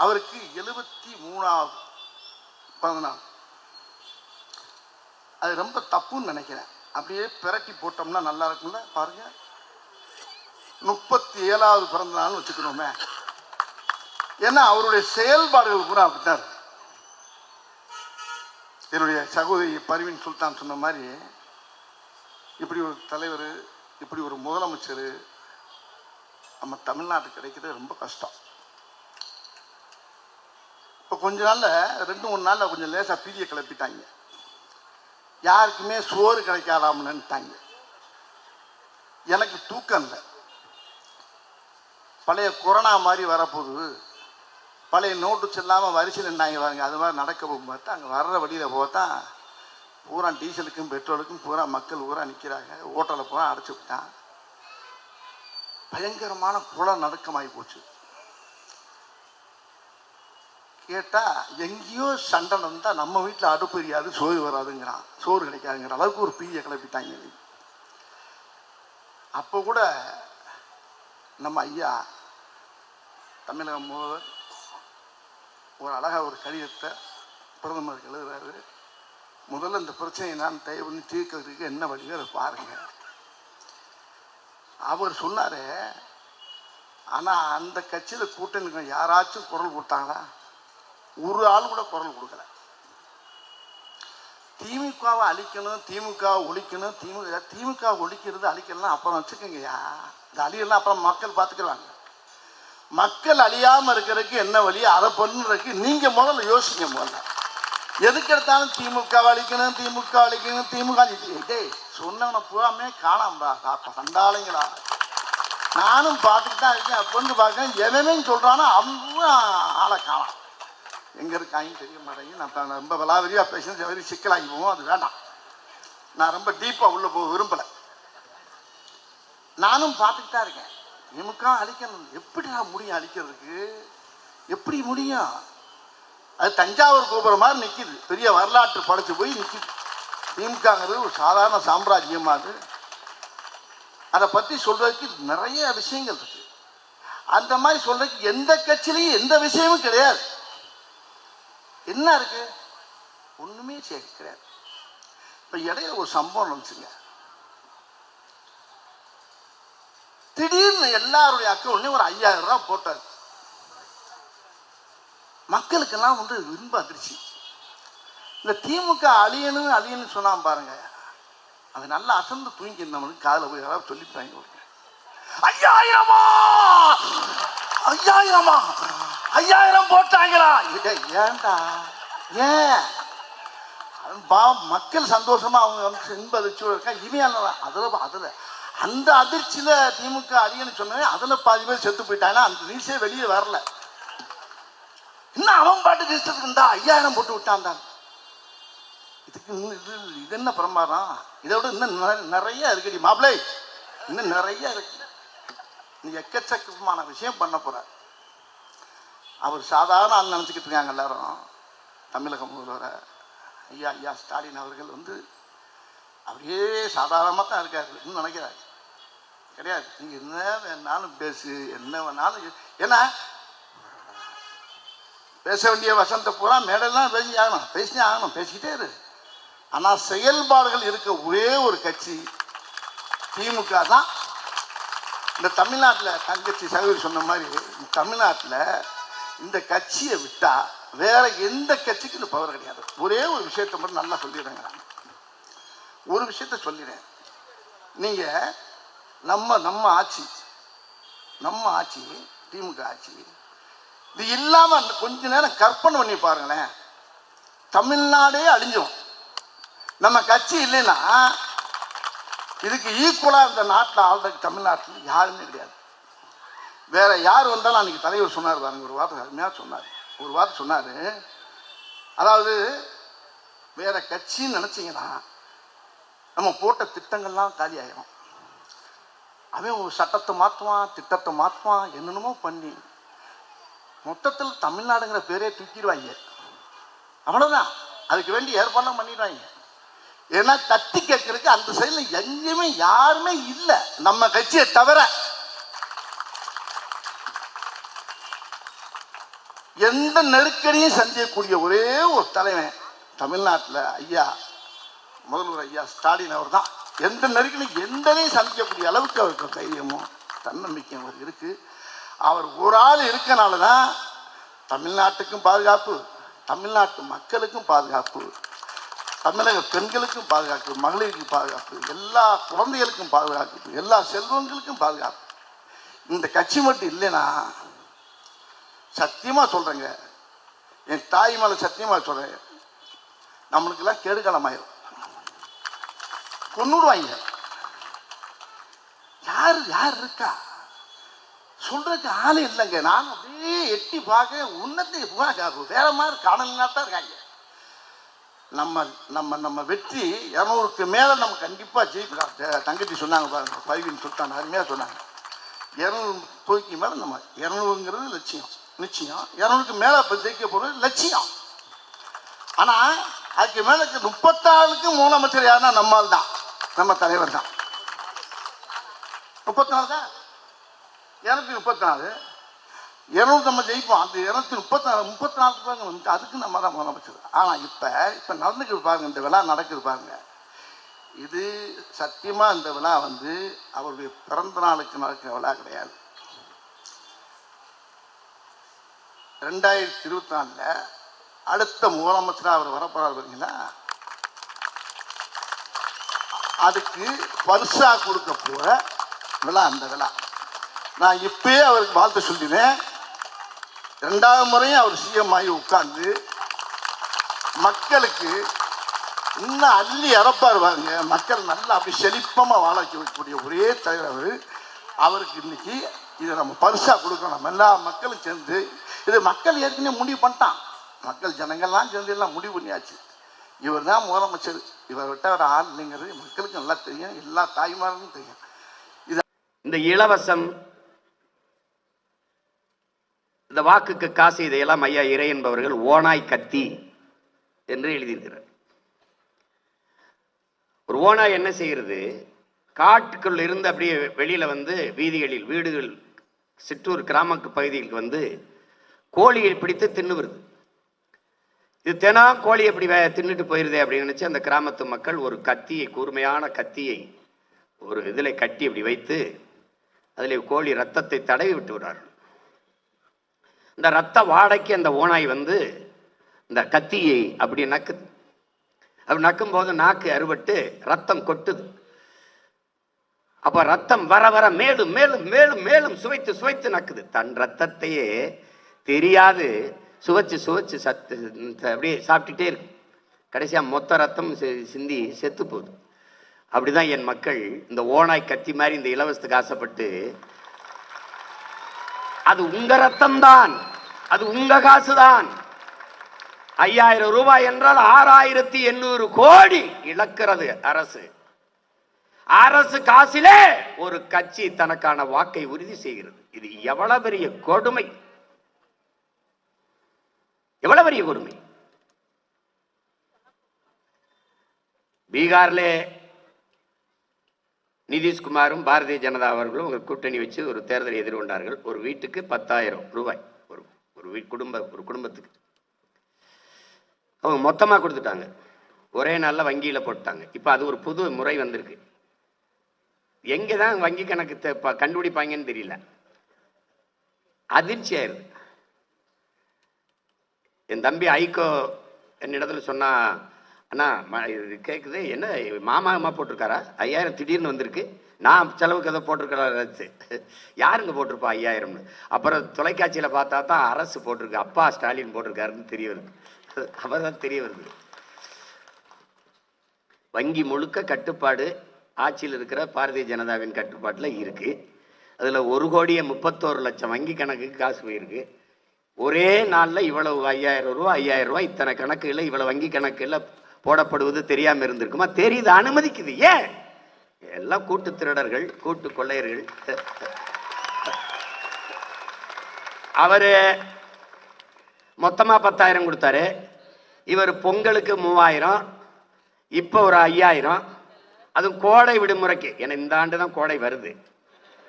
அவருக்கு 73வது பிறந்தநாள். அது ரொம்ப தப்புன்னு நினைக்கிறேன். அப்படியே பிரட்டி போட்டோம்னா நல்லா இருக்கும்ல. பாருங்க, 37வது பிறந்த நாள் வச்சுக்கணுமே. ஏன்னா அவருடைய செயல்பாடுகள் கூட அப்படித்தான் இருக்கு. என்னுடைய சகோதரி பர்வீன் சுல்தான் சொன்ன மாதிரி, இப்படி ஒரு தலைவர், இப்படி ஒரு முதலமைச்சர் நம்ம தமிழ்நாட்டுக்கு கிடைக்கிறது ரொம்ப கஷ்டம். இப்போ கொஞ்ச நாளில் 2-3 நாளில் கொஞ்சம் லேசாக பீதியை கிளப்பிட்டாங்க. யாருக்குமே சோறு கிடைக்காதாமன்னுட்டாங்க. எனக்கு தூக்கம் இல்லை. பழைய கொரோனா மாதிரி வரப்போகுது, பழைய நோட்டு செல்லாமல் வரிசையில் நின்றாங்க பாருங்க, அது மாதிரி நடக்க போகும் பார்த்தா அங்கே வர்ற வழியில் போத்தா பூரா டீசலுக்கும் பெட்ரோலுக்கும் பூரா மக்கள் பூரா நிற்கிறாங்க. ஓட்டலை பூரா அடைச்சி விட்டான். பயங்கரமான குள நடுக்கமாகி போச்சு. கேட்டால் எங்கேயோ சண்டை இருந்தால் நம்ம வீட்டில் அடுப்பு எரியாது, சோறு வராதுங்கிறான், சோறு கிடைக்காதுங்கிற அளவுக்கு ஒரு பீதியை கிளப்பிட்டாங்க. அப்போ கூட நம்ம ஐயா தமிழக முதல்வர் ஒரு அழகாக ஒரு கடிதத்தை பிரதமருக்கு எழுதுறாரு. முதல்ல இந்த பிரச்சனையை நான் தயவு பண்ணி தீர்க்கிறதுக்கு என்ன வழியோ அதை பாருங்க. அவர் சொன்னார், ஆனால் அந்த கட்சியில் கூட்டணி யாராச்சும் குரல் கொடுத்தாங்களா? ஒரு ஆள் கூட குரல் கொடுக்கல. திமுகவை அழிக்கணும், திமுகவை ஒழிக்கணும், திமுக ஒழிக்கிறது அழிக்கலாம் அப்புறம் வச்சுக்கோங்கய்யா. இந்த அழியெல்லாம் அப்புறம் மக்கள் பார்த்துக்கிறாங்க. மக்கள் அழியாமல் இருக்கிறதுக்கு என்ன வழி, அதை பண்ணுறதுக்கு நீங்கள் முதல்ல யோசிங்க. முதல்ல எதுக்கு எடுத்தாலும் திமுக அழிக்கணும், திமுக அழிக்கணும், திமுக டேய் சொன்னவனை பூராமே காணாம்பா சண்டாளைங்களா. நானும் பார்த்துட்டு தான் இருக்கேன். அப்போ பார்க்கறேன், எவனே சொல்கிறானோ அவன் ஆளை காணாம். எங்கே இருக்காங்கன்னு தெரிய மாட்டேங்க. நான் ரொம்ப விலாவரியாக பேசுறது வெறி சிக்கலாகி போவோம். அது வேண்டாம். நான் ரொம்ப டீப்பாக உள்ளே போக விரும்பலை. நானும் பார்த்துட்டு தான் இருக்கேன். திமுக அழிக்கணும், எப்படி நான் முடியும் அழிக்கிறதுக்கு? எப்படி முடியும்? அது தஞ்சாவூர் கோபுரம் மாதிரி நிற்கிது, பெரிய வரலாற்று படைச்சு போய் நிற்கிது. திமுகங்கிறது ஒரு சாதாரண சாம்ராஜ்யமாக அது. அதை பற்றி சொல்றதுக்கு நிறைய விஷயங்கள் இருக்கு. அந்த மாதிரி சொல்றதுக்கு எந்த கட்சியிலையும் எந்த விஷயமும் கிடையாது. என்ன இருக்கு? ஒண்ணுமே கிடையாது. இப்ப இடையில ஒரு சம்பவம் வந்துச்சுங்க. திடீர்னு எல்லாருடைய அக்கௌண்ட்லயும் ஒரு 5000 ரூபாய் போட்டாரு. மக்களுக்கெல்லாம் வந்து விரும்ப அதிர்ச்சி. இந்த திமுக அழியணும் சொன்னான் பாருங்க, அது நல்லா அசந்து தூங்கி இருந்தவனுக்கு காதில் போய் யாராவது சொல்லிப்பாங்க. 5000 போட்டாங்களா? ஏன்டா? ஏன்? மக்கள் சந்தோஷமா அவங்க வந்து இன்ப அதிர்ச்சியோட இருக்கா. இவன் அதுல அந்த அதிர்ச்சியில திமுக அழியன்னு சொன்ன அதுல பாதி பேர் செத்து போயிட்டாங்கன்னா அந்த நியூஸே வெளியே வரல. இன்னும் அவன் பாட்டுக்கு இஷ்டத்துக்கு இருந்தா 5000 போட்டு விட்டான் தான். இதுக்கு இது என்ன பிரமாதம்? இதை விட இன்னும் நிறைய இருக்குடி மாப்பிள்ளை, இன்னும் நிறைய இருக்கு. நீ எக்கச்சக்கமான விஷயம் பண்ண போற. அவர் சாதாரண ஆள் நினச்சிக்கிட்டு இருக்காங்க எல்லாரும். தமிழக முதல்வரை ஐயா ஸ்டாலின் அவர்கள் வந்து அப்படியே சாதாரணமாக தான் இருக்காரு நினைக்கிறாரு. கிடையாது. நீங்க என்ன வேணாலும் பேசு, என்ன வேணாலும். ஏன்னா பேச வேண்டிய வசந்த பூரா மேடெல்லாம் பேசினே ஆகணும், பேசிக்கிட்டே இரு. ஆனால் செயல்பாடுகள் இருக்க ஒரே ஒரு கட்சி திமுக தான். இந்த தமிழ்நாட்டில் தங்கச்சி சகோதரி சொன்ன மாதிரி தமிழ்நாட்டில் இந்த கட்சியை விட்டா வேற எந்த கட்சிக்கு இந்த பவர் கிடையாது. ஒரே ஒரு விஷயத்தை மட்டும் நல்லா சொல்லிடுறேங்க. நான் ஒரு விஷயத்த சொல்லிடுறேன். நீங்க நம்ம ஆட்சி திமுக ஆட்சி இது இல்லாம கொஞ்ச நேரம் கற்பனை பண்ணி பாருங்களேன். தமிழ்நாடே அழிஞ்சிடும். நம்ம கட்சி இல்லைன்னா இதுக்கு ஈக்குவலா இந்த நாட்டில் ஆள்றதுக்கு தமிழ்நாட்டில் யாருமே கிடையாது. வேற யார் வந்தாலும் அன்னைக்கு தலைவர் சொன்னார் பாருங்க, ஒரு வார்த்தை அருமையாக சொன்னார். ஒரு வார்த்தை சொன்னார், அதாவது வேற கட்சின்னு நினைச்சிங்கன்னா நம்ம போட்ட திட்டங்கள்லாம் காலி ஆயிடும். அவன் ஒரு சட்டத்தை மாற்றுவான், திட்டத்தை மாற்றுவான், என்னென்னமோ பண்ணி மொத்தத்தில் தமிழ்நாடுங்கிற பேரே தூக்கிடுவாங்க. அவ்வளோதான். அதுக்கு வேண்டி ஏற்பாடுலாம் பண்ணிடுவாங்க. ஏன்னா தட்டி கேட்கறதுக்கு அந்த சைடில் எங்கேயுமே யாருமே இல்லை நம்ம கட்சியை தவிர. எந்த நெருக்கடியும் சந்திக்கக்கூடிய ஒரே ஒரு தலைவன் தமிழ்நாட்டில் ஐயா முதல்வர் ஐயா ஸ்டாலின் அவர் தான். எந்த நெருக்கடியும் எந்தனையும் சந்திக்கக்கூடிய அளவுக்கு அவருக்கு தைரியமும் தன்னம்பிக்கையும் அவர் இருக்கு. அவர் ஒரு ஆள் இருக்கனால தான் தமிழ்நாட்டுக்கும் பாதுகாப்பு, தமிழ்நாட்டு மக்களுக்கும் பாதுகாப்பு, தமிழக பெண்களுக்கும் பாதுகாப்பு, மகளிருக்கு பாதுகாப்பு, எல்லா குழந்தைகளுக்கும் பாதுகாப்பு, எல்லா செல்வங்களுக்கும் பாதுகாப்பு. இந்த கட்சி மட்டும் இல்லைன்னா சத்தியமா சொல்றேங்க, என் தாய் மேல சத்தியமா சொல்றேன், நம்மளுக்கெல்லாம் கேடுகாலம் ஆயிரும், கொன்னுடுவாங்க. யார் இருக்கா சொல்றதுக்கு ஆளே இல்லைங்க. நான் அப்படியே எட்டி பார்க்க உன்னத்தை வேற மாதிரி காணலாம் தான் இருக்காங்க. நம்ம நம்ம நம்ம வெற்றி 200க்கு மேல நம்ம கண்டிப்பா ஜெயிக்கலாம். தங்கச்சி சொன்னாங்க பாருங்க, பைவின்னு சொல்லிட்டாங்க, அருமையா சொன்னாங்க. 200 தொகுதிக்கு மேல நம்ம 200ங்கிறது லட்சியம், நிச்சயம் 200க்கு மேல ஜெயிக்க போறது லட்சியம். ஆனா அதுக்கு மேல 34க்கு முதலமைச்சர் யாருன்னா நம்மால் தான், நம்ம தலைவர் தான். 34 தான், 234 200 நம்ம ஜெயிப்போம். அந்த 234 அதுக்கு நம்ம தான் முதலமைச்சர். ஆனா இப்ப நடந்துக்கிட்டு பாருங்க, இந்த விழா நடக்குது பாருங்க, இது சத்தியமா இந்த விழா அவருடைய பிறந்த நாளுக்கு நடக்கிற விழா கிடையாது. 2024 அடுத்த முதலமைச்சராக அவர் வரப்போறாரு பார்த்தீங்களா, அதுக்கு பரிசா கொடுக்க போற விழா அந்த விழா. நான் இப்பயே அவருக்கு வாழ்த்து சொல்லினேன். 2வது முறையும் அவர் சிஎம் ஆகி உட்கார்ந்து மக்களுக்கு இன்னும் அள்ளி இறப்பார் பாருங்க. மக்கள் நல்லா அப்படி செழிப்பமா வாழ வைக்கக்கூடிய ஒரே தலைவர் அவருக்கு இன்னைக்கு இதை நம்ம பரிசா கொடுக்கணும். நம்ம எல்லா மக்களும் சேர்ந்து, இது மக்கள் ஏற்கனவே முடிவு பண்ணிட்டான், மக்கள் ஜனங்கள்லாம் சேர்ந்து எல்லாம் முடிவு பண்ணியாச்சு. இவர் தான் முதலமைச்சர், இவர் விட்ட ஒரு ஆள் இல்லைங்கிறது மக்களுக்கு நல்லா தெரியும், எல்லா தாய்மார்களும் தெரியும். இந்த இலவசம், இந்த வாக்குக்கு காசு, இதையெல்லாம் ஐயா இறை என்பவர்கள் ஓனாய் கத்தி என்று எழுதியிருக்கிறார். ஒரு ஓனாய் என்ன செய்கிறது, காட்டுக்குள் இருந்து அப்படியே வெளியில வீதிகளில், வீடுகள், சிற்றூர் கிராம பகுதிகளுக்கு கோழியை பிடித்து தின்னு வருது. இது தினம் கோழி எப்படி தின்னுட்டு போயிருதே அப்படின்னு நினைச்சு அந்த கிராமத்து மக்கள் ஒரு கத்தியை, கூர்மையான கத்தியை ஒரு இதில் கட்டி அப்படி வைத்து அதில் கோழி ரத்தத்தை தடவி விட்டு விடுறார்கள். இந்த ரத்த வாடைக்கு அந்த ஓனாய் இந்த கத்தியை அப்படி நக்குது. அப்படி நக்கும் போது நாக்கு அறுபட்டு ரத்தம் கொட்டுது. அப்ப ரத்தம் வர வர மேலும் மேலும் மேலும் மேலும் சுவைத்து சுவைத்து நக்குது. தன் ரத்தத்தையே தெரியாது சுவைச்சு சுவைச்சு அப்படியே சாப்பிட்டுட்டே இருக்கு. கடைசியா மொத்த ரத்தம் சிந்தி செத்து போகுது. அப்படிதான் என் மக்கள் இந்த ஓனாய் கத்தி மாதிரி இந்த இலவசத்துக்கு ஆசைப்பட்டு, அது உங்க ரத்தம் தான், அது உங்க காசுதான். 5000 ரூபாய் என்றால் 6800 கோடி இழக்கிறது அரசு. அரசு காசிலே ஒரு கட்சி தனக்கான வாக்கை உறுதி செய்கிறது. இது எவ்வளவு பெரிய கொடுமை, எவ்வளவு பெரிய கொடுமை. பீகார்ல நிதிஷ்குமாரும் பாரதிய ஜனதா அவர்களும் ஒரு கூட்டணி வச்சு ஒரு தேர்தலை எதிர்கொண்டார்கள். ஒரு வீட்டுக்கு 10,000 ரூபாய், ஒரு குடும்பத்துக்கு அவங்க மொத்தமா கொடுத்துட்டாங்க. ஒரே நாள்ல வங்கியில போட்டாங்க. இப்ப அது ஒரு புது முறை வந்திருக்கு. எங்கதான் வங்கி கணக்கு கண்டுபிடிப்பாங்கன்னு தெரியல. அதிர்ச்சி ஆயிருது. என் தம்பி ஐகோ என்னிடத்துல சொன்னா, அண்ணா இது கேட்குது, என்ன மாமா அம்மா போட்டிருக்காரா 5000 திடீர்னு வந்திருக்கு, நான் செலவுக்கு எதை போட்டிருக்காரு, யாருங்க போட்டிருப்பா 5000ன்னு. அப்புறம் தொலைக்காட்சியில பார்த்தா தான் அரசு போட்டிருக்கு, அப்பா ஸ்டாலின் போட்டிருக்காருன்னு தெரிய வருது. அவர்தான் தெரிய வருது. வங்கி முழுக்க கட்டுப்பாடு ஆட்சியில் இருக்கிற பாரதிய ஜனதாவின் கட்டுப்பாட்டில் இருக்கு. அதுல 1,31,00,000 வங்கி கணக்குக்கு காசு போயிருக்கு. ஒரே நாளில் இவ்வளவு 5000 ரூபாய் 5000 ரூபாய் இத்தனை கணக்குல இவ்வளவு வங்கி கணக்குல போடப்படுவது தெரியாம இருந்திருக்குமா? தெரியுது, அனுமதிக்குது. ஏன்? எல்லாம் கூட்டு திருடர்கள், கூட்டு கொள்ளையர்கள். அவரு மொத்தமா 10,000 கொடுத்தாரு. இவர் பொங்கலுக்கு 3000, இப்ப ஒரு 5000. அதுவும் கோடை விடுமுறைக்கு. ஏன்னா இந்த ஆண்டு தான் கோடை வருது.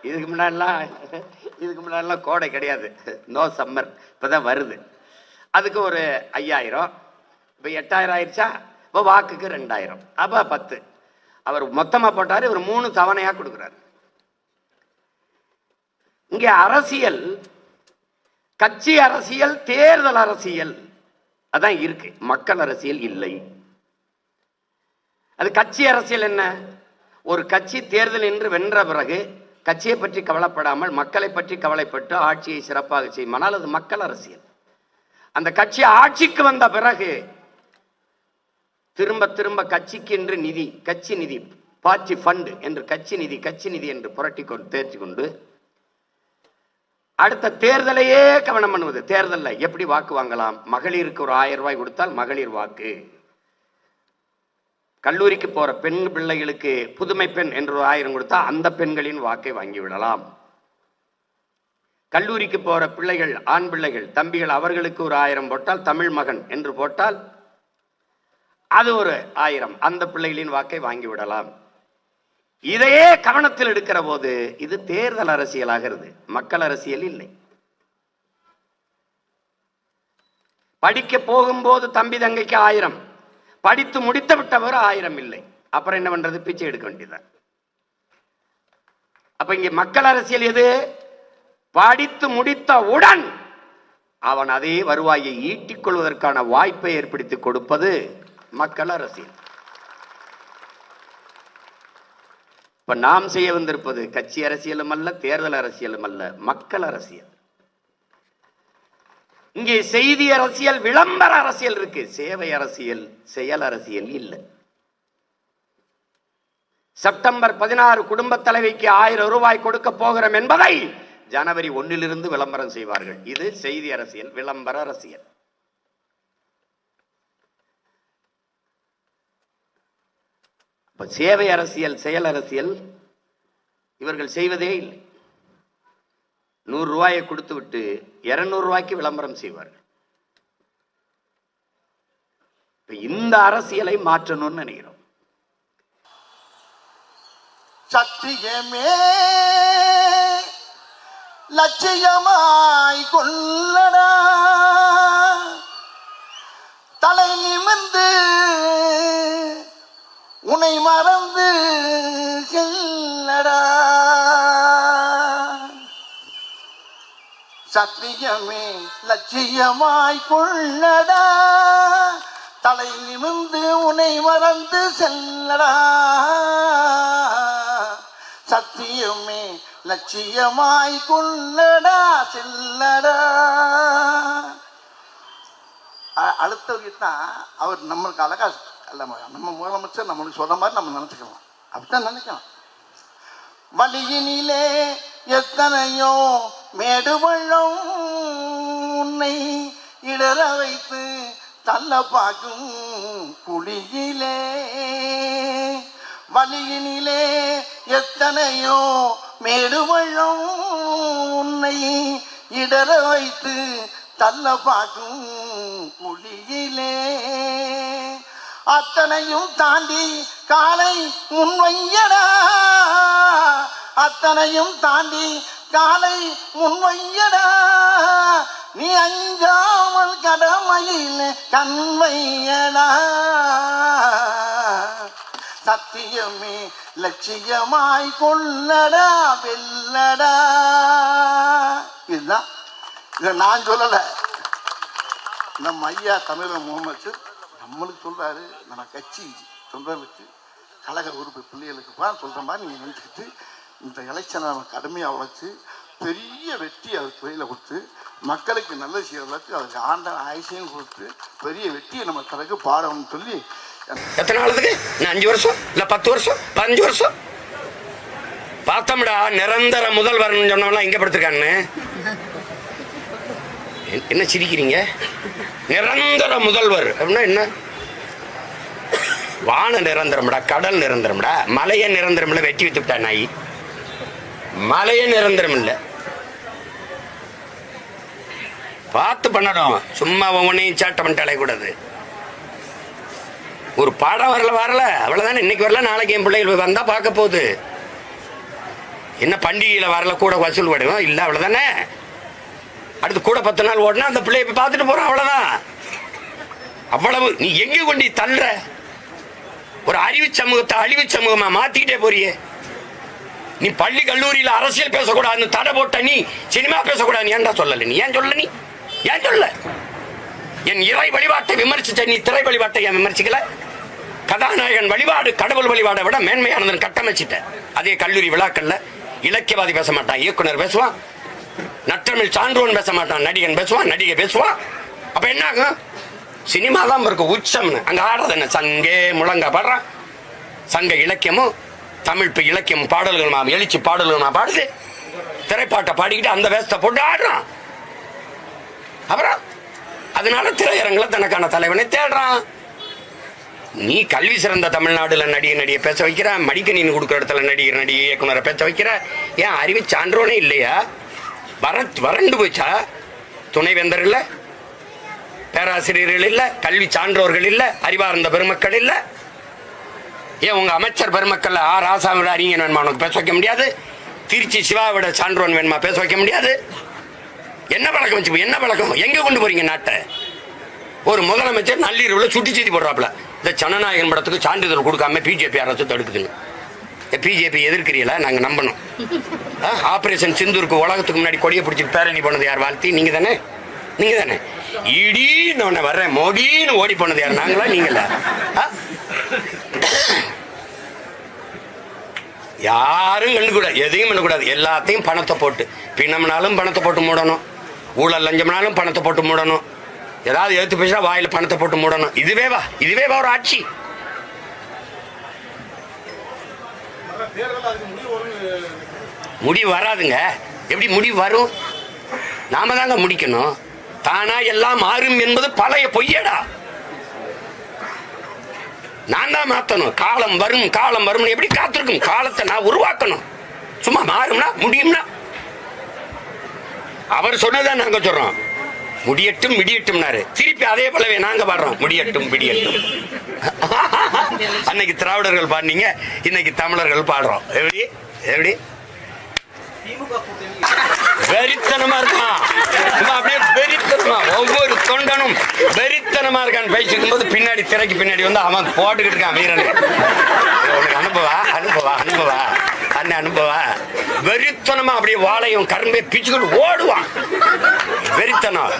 இதுக்கு முன்னாடிலாம் கோடை கிடையாது, நோ சம்மர், இப்பதான் வருது. அதுக்கு ஒரு 5000. இப்போ 8000 ஆயிடுச்சா? இப்போ வாக்குக்கு 2000, அப்போ 10. அவர் மொத்தமாக போட்டார், இவர் 3 தவணையாக கொடுக்குறாரு. இங்கே அரசியல், கட்சி அரசியல், தேர்தல் அரசியல் அதான் இருக்கு, மக்கள் அரசியல் இல்லை. அது கட்சி அரசியல் என்ன? ஒரு கட்சி தேர்தல் என்று வென்ற பிறகு கட்சியை பற்றி கவலைப்படாமல் மக்களை பற்றி கவலைப்பட்டு ஆட்சியை சிறப்பாக செய்யுமானால் அது மக்கள் அரசியல். அந்த கட்சி ஆட்சிக்கு வந்த பிறகு திரும்ப திரும்ப கட்சிக்கு என்று நிதி, கட்சி நிதி, பார்ட்டி ஃபண்ட் என்று கட்சி நிதி என்று புரட்டி கொண்டு தேர்ச்சி கொண்டு அடுத்த தேர்தலையே கவனம் பண்ணுவது. தேர்தலில் எப்படி வாக்கு வாங்கலாம்? மகளிருக்கு ஒரு 1000 ரூபாய் கொடுத்தால் மகளிர் வாக்கு, கல்லூரிக்கு போற பெண் பிள்ளைகளுக்கு புதுமை பெண் என்று 1000 கொடுத்தா அந்த பெண்களின் வாக்கை வாங்கிவிடலாம். கல்லூரிக்கு போற பிள்ளைகள், ஆண் பிள்ளைகள், தம்பிகள், அவர்களுக்கு ஒரு 1000 போட்டால், தமிழ் மகன் என்று போட்டால் அது ஒரு 1000, அந்த பிள்ளைகளின் வாக்கை வாங்கிவிடலாம். இதையே கவனத்தில் எடுக்கிற போது இது தேர்தல் அரசியலாகிறது, மக்கள் அரசியல் இல்லை. படிக்க போகும்போது தம்பி தங்கைக்கு 1000, படித்து முடித்து விட்டவர் 1000 இல்லை. அப்புறம் என்ன பண்றது? பிச்சை எடுக்க வேண்டியதான். அப்ப இங்க மக்கள் அரசியல் எது? படித்து முடித்தவுடன் அவன் அதே வருவாயை ஈட்டிக் கொள்வதற்கான வாய்ப்பை ஏற்படுத்தி கொடுப்பது மக்கள் அரசியல். இப்ப நாம் செய்ய வந்திருப்பது கட்சி அரசியலும் அல்ல, தேர்தல் அரசியலும் அல்ல, மக்கள் அரசியல். இங்கே செய்தி அரசியல், விளம்பர அரசியல் இருக்கு, சேவை அரசியல், செயல் அரசியல் இல்லை. செப்டம்பர் 16 குடும்ப தலைவிக்கு 1000 ரூபாய் கொடுக்க போகிறோம் என்பதை ஜனவரி 1 விளம்பரம் செய்வார்கள். இது செய்தி அரசியல், விளம்பர அரசியல். சேவை அரசியல், செயல் அரசியல் இவர்கள் செய்வதே இல்லை. 100 ரூபாயை கொடுத்து விட்டு 200 ரூபாய்க்கு விளம்பரம் செய்வார்கள். இந்த அரசியலை மாற்றணும்னு நினைக்கிறோம். சத்தியமே லட்சியமாய் கொள்ளடா, தலை நிமிர்ந்து உன்னை மறந்து செல்லடா. சத்தியமே லட்சியமாய் கொள்ளடா, தலை நிமிர்ந்து உன்னை மறந்து செல்லடா. சத்தியமே லட்சியமாய் கொள்ளடா, செல்லடா. அடுத்தவருக்கு தான் அவர் நம்மளுக்கு அழகா அல்ல, நம்ம முதலமைச்சர் நம்மளுக்கு சொல்ற மாதிரி நம்ம நினைச்சுக்கலாம், அப்படித்தான் நினைக்கலாம். வழியினிலே எத்தனையோ மேடு பள்ளம் உன்னை இடற வைத்து தள்ள பார்க்கும் குழியிலே. வழியினிலே எத்தனையோ மேடு பள்ளம் உன்னை இடற வைத்து தள்ள பார்க்கும் குழியிலே. அத்தனையும் தாண்டி காலை முன்வையடா, அத்தனையும் தாண்டி காலை முன்வையடா. நீ அஞ்சாமல் கடமையில் கண்வையடா. சத்தியமே லட்சியமாய் கொள்ளடா, வெல்லடா. இதுதான், இதை நான் சொல்லல, நம்ம ஐயா தமிழர் முகமது நம்மளுக்கு சொல்றாரு. நம்ம கட்சி தொண்டர்களுக்கு, கழக உறுப்பு பிள்ளைகளுக்கு சொல்ற மாதிரி நீங்க நினைச்சுக்கிட்டு இந்த எலெக்ஷனை நம்ம கடுமையாக உழைச்சி பெரிய வெற்றி அவர் துறையில் கொடுத்து மக்களுக்கு நல்லது செய்யறதுக்கு அதுக்கு ஆண்ட ஆயுசையும் கொடுத்து பெரிய வெற்றியை நம்ம தனக்கு பாடணும்னு சொல்லி. எத்தனை நாளுக்கு? 5 வருஷம் இல்லை 10 வருஷம் 15 வருஷம் பார்த்தோம்டா. நிரந்தர முதல்வர் சொன்னவெல்லாம் எங்க படுத்திருக்கான்னு என்ன சிரிக்கிறீங்க? நிரந்தர முதல்வர் அப்படின்னா என்ன? வான நிரந்தரம்டா, கடல் நிரந்தரம்டா, மலைய நிரந்தரம் இல்லை. வெட்டி வித்துட்டா நாய். மலைய நிரந்தரம் இல்லை, பார்த்து பண்ணணும். சும்மா ஒவ்வொன்றையும் சேட்டை பண்ணிட்டு அலையக்கூடாது. ஒரு பாடம் வரல அவ்வளவுதானே. இன்னைக்கு வரல, நாளைக்கு என் பிள்ளைகள் வந்தா பார்க்க போகுது. என்ன பண்டிகையில வரல கூட வசூல் படுவோம் இல்லை, அவ்வளவுதானே. அடுத்து கூட 10 நாள் ஓடினா அந்த பிள்ளைய போய் பார்த்துட்டு போறான், அவ்வளவுதான். அவ்வளவு நீ எங்க கொண்டு தள்ளுற? ஒரு அறிவு சமூகத்தை அழிவு சமூகமா மாத்திக்கிட்டே போறியே. நீ பள்ளி கல்லூரியில அரசியல் பேசக்கூடாது தடை போட்ட, நீ சினிமா பேசக்கூடாது ஏன்டா சொல்லல? நீ ஏன் சொல்ல? நீ ஏன் சொல்ல? என் இறை வழிபாட்டை விமர்சிச்ச நீ திரை வழிபாட்டை ஏன் விமர்சிக்கல? கதாநாயகன் வழிபாடு கடவுள் வழிபாடை விட மேன்மையானதுன்னு கட்டமைச்சிட்ட. அதே கல்லூரி விழாக்கள்ல இலக்கியவாதி பேச மாட்டான், இயக்குனர் பேசுவான், நற்றமிழ் சான்றோன் பேச மாட்டான், நடிகன் பேசுவான், நடிகை பேசுவான். அப்ப என்ன ஆகும்? சினிமா தான் இருக்கு உச்சம்னு. அங்க ஆடுறது என்ன? சங்கே முழங்க பாடுறான். சங்க இலக்கியமும் தமிழ் இலக்கியம் பாடல்களுமா எழுச்சி பாடல்களுமா பாடுது. திரைப்பாட்டை பாடிக்கிட்டு அந்த வேஷத்தை போட்டு ஆடுறான். அப்புறம் அதனால திரையரங்குல தனக்கான தலைவனை தேடுறான். நீ கல்வி சிறந்த தமிழ்நாடுல நடிகை பேச வைக்கிற, மடிக்கணின்னு கொடுக்குற இடத்துல நடிகை இயக்குனரை பேச வைக்கிற. ஏன் அறிவு சான்றோனே இல்லையா? வறண்டு போச்சா? துணைவேந்தர் இல்ல, பேராசிரியர்கள் இல்ல, கல்வி சான்றோர்கள் இல்ல, அறிவார்ந்த பெருமக்கள் இல்ல. ஏன் உங்க அமைச்சர் பெருமக்கள் ராசாவிட அறிஞன் வேணுமா உனக்கு பேச வைக்க முடியாது? திருச்சி சிவாவிட சான்றோன் வேணுமா பேச வைக்க முடியாது? என்ன பழக்கம் வச்சு, என்ன பழக்கம்? எங்க கொண்டு போறீங்க நாட்டை? ஒரு முதலமைச்சர் நள்ளிரவுல சுட்டி செய்தி போடுறாப்புல, இந்த ஜனநாயகன் படத்துக்கு சான்றிதழ் கொடுக்காம பிஜேபி அரசு தடுக்குதுன்னு. பிஜேபி எதிர்க்கிறீங்களா? நாங்க நம்பணும். ஆபரேஷன் சிந்தூருக்கு உலகத்துக்கு முன்னாடி கொடியை பிடிச்சிட்டு பேரணி போனது யார்? வாழ்த்தி நீங்க தானே, நீங்க தானே. இடின்னு வர்றேன் மோடின்னு ஓடி போனது யார்? நாங்களா நீங்களா? யாரும் கண்டுக்கூடாது, எதையும் பண்ணக்கூடாது. எல்லாத்தையும் பணத்தை போட்டு, பின்னம்னாலும் பணத்தை போட்டு மூடணும், ஊழல் லஞ்சம்னாலும் பணத்தை போட்டு மூடணும், ஏதாவது எடுத்து பேசினா வாயில பணத்தை போட்டு மூடணும். இதுவேவா ஒரு ஆட்சி? முடிவு வராதுங்க. எப்படி முடிவு வரும்? நாம தாங்க முடிக்கணும். தானா எல்லாம் மாறும் என்பது பழைய பொய்யடா. நான் தான் மாத்தணும். காலம் வரும், காலம் வரும். எப்படி காத்திருக்கும்? காலத்தை நான் உருவாக்கணும். சும்மா மாறும்னா முடியும்னா அவர் சொன்னதான் நாங்க சொல்றோம். முடியட்டும் விடியட்டும்னாரு. திருப்பி அதே போலவே நாங்க பாடுறோம், முடியட்டும் விடியட்டும். அன்னைக்கு திராவிடர்கள் பாடினீங்க, இன்னைக்கு தமிழர்கள் பாடுறோம். எப்படி எப்படி வெறித்தனமா இருக்கான். அப்படியே வெறித்தனமா ஒவ்வொரு தொண்டனும் வெறித்தனமா இருக்கான்னு பேசிக்கும் போது பின்னாடி திரைக்கு பின்னாடி வந்து அவன் போட்டுக்கிட்டு இருக்கான் வீரன். உனக்கு அனுப்பவா அனுப்பவா அனுப்பவா அண்ணன் அனுப்பவா. வெறித்தனமா அப்படியே வாழையும் கரும்பே பிச்சுக்கிட்டு ஓடுவான். வெறித்தனம்.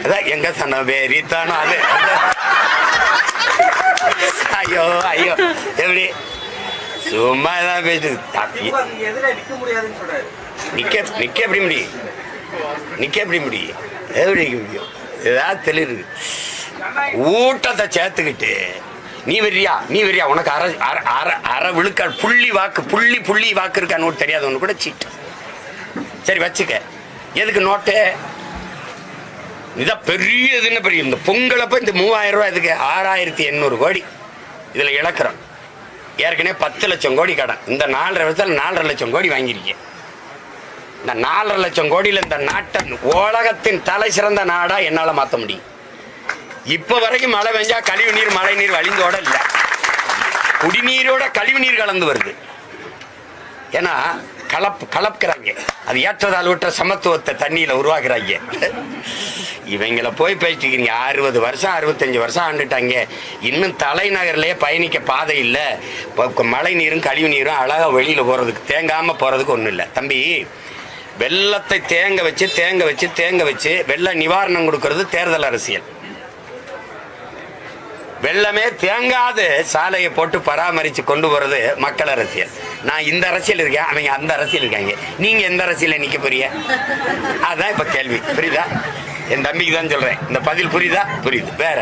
அதான் எங்க சொன்ன வெறித்தனம் அது. ஐயோ ஐயோ எப்படி சும்மா தான் பேசுது. நிக்க எப்படி முடியும்? நிக்க எப்படி முடியும்? எப்படி முடியும்? ஏதாவது தெளிவு ஊட்டத்தை சேர்த்துக்கிட்டு நீ வரியா உனக்கு அரை விழுக்காடு புள்ளி வாக்கு இருக்கா நோட்டு தெரியாதவனு கூட சீட்டு. சரி வச்சுக்க. எதுக்கு நோட்டு? இதான் பெரியதுன்னு பெரிய. இந்த பொங்கலப்ப இந்த 3000 ரூபாய் இதுக்கு 6800 கோடி இதுல இழக்கிறோம். ஏற்கனவே 10 லட்சம் கோடி கடன். இந்த 4.5 வருஷத்துல 4.5 லட்சம் கோடி வாங்கியிருக்கேன். இந்த 4.5 லட்சம் கோடியில் இந்த நாட்டை உலகத்தின் தலை சிறந்த நாடா என்னால மாற்ற முடியும். இப்ப வரைக்கும் மழை பெஞ்சா கழிவு நீர் மழை நீர் வழிந்தோட இல்லை, குடிநீரோட கழிவு நீர் கலந்து வருது. ஏன்னா கலப்புறாங்க. அது ஏற்றதாழ்வற்ற சமத்துவத்தை தண்ணியில உருவாக்குறாங்க. இவங்களை போய் பேசிக்கிறீங்க. 60 வருஷம் 65 வருஷம் ஆண்டுட்டாங்க. இன்னும் தலைநகர்லயே பயணிக்க பாதை இல்லை. மழை நீரும் கழிவு நீரும் அழகா வெளியில போறதுக்கு, தேங்காம போறதுக்கு ஒண்ணும் இல்லை. தம்பி, வெள்ளத்தை தேங்க வச்சு வெள்ள நிவாரணம் கொடுக்கறது தேர்தல் அரசியல். வெள்ளமே தேங்காது சாலையை போட்டு பராமரிச்சு கொண்டு போறது மக்கள் அரசியல். நான் இந்த அரசியல் இருக்கேன், அவங்க அந்த அரசியல் இருக்காங்க. நீங்க எந்த அரசியல நிக்க போறீங்க? அதான் இப்ப கேள்வி. புரியுதா? என் தம்பிக்கு தான் சொல்றேன். இந்த பதில் புரியுதா? புரியுது. வேற